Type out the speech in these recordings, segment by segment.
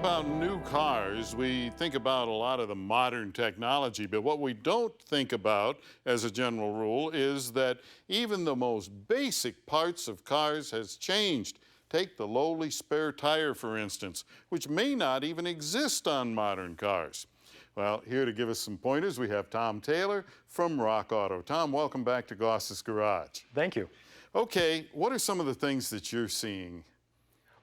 about new cars, we think about a lot of the modern technology, but what we don't think about as a general rule is that even the most basic parts of cars has changed. Take the lowly spare tire, for instance, which may not even exist on modern cars. Well, here to give us some pointers, we have Tom Taylor from Rock Auto. Tom, welcome back to Goss's Garage. Thank you. Okay, what are some of the things that you're seeing?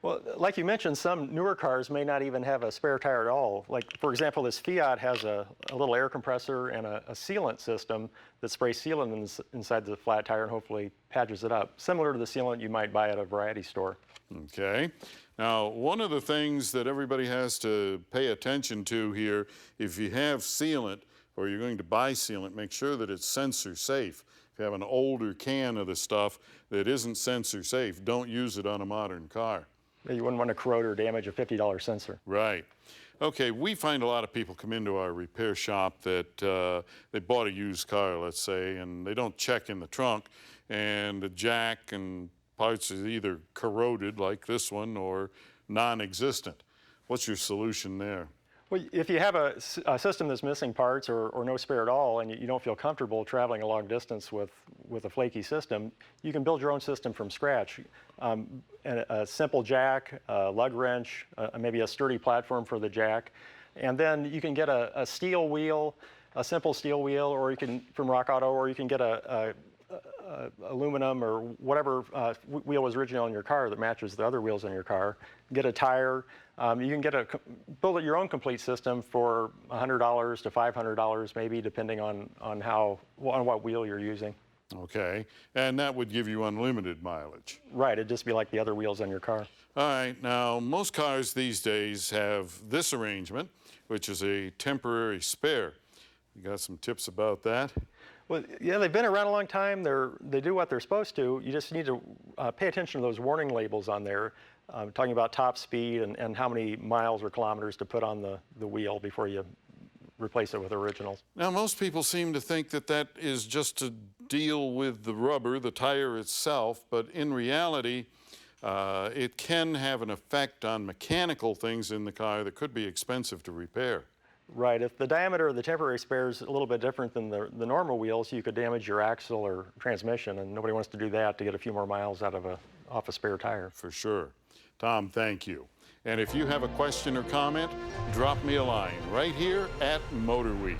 Well, like you mentioned, some newer cars may not even have a spare tire at all. Like, for example, this Fiat has a little air compressor and a sealant system that sprays sealant inside the flat tire and hopefully patches it up, similar to the sealant you might buy at a variety store. Okay. Now, one of the things that everybody has to pay attention to here, if you have sealant or you're going to buy sealant, make sure that it's sensor safe. If you have an older can of the stuff that isn't sensor safe, don't use it on a modern car. You wouldn't want to corrode or damage a $50 sensor. Right. Okay, we find a lot of people come into our repair shop that they bought a used car, let's say, and they don't check in the trunk, and the jack and parts are either corroded like this one or non-existent. What's your solution there? Well, if you have a system that's missing parts or no spare at all, and you don't feel comfortable traveling a long distance with a flaky system, you can build your own system from scratch. A simple jack, a lug wrench, maybe a sturdy platform for the jack, and then you can get a steel wheel, a simple steel wheel, or you can from Rock Auto, or you can get a aluminum or whatever wheel was original in your car that matches the other wheels in your car. Get a tire. You can build your own complete system for $100 to $500 maybe, depending on what wheel you're using. Okay, and that would give you unlimited mileage. Right, it'd just be like the other wheels on your car. All right, now most cars these days have this arrangement, which is a temporary spare. You got some tips about that? Well, yeah, they've been around a long time. They do what they're supposed to. You just need to pay attention to those warning labels on there, talking about top speed and how many miles or kilometers to put on the wheel before you replace it with originals. Now, most people seem to think that that is just to deal with the rubber, the tire itself, but in reality, it can have an effect on mechanical things in the car that could be expensive to repair. Right. If the diameter of the temporary spare is a little bit different than the normal wheels, you could damage your axle or transmission, and nobody wants to do that to get a few more miles off a spare tire. For sure. Tom, thank you. And if you have a question or comment, drop me a line right here at MotorWeek.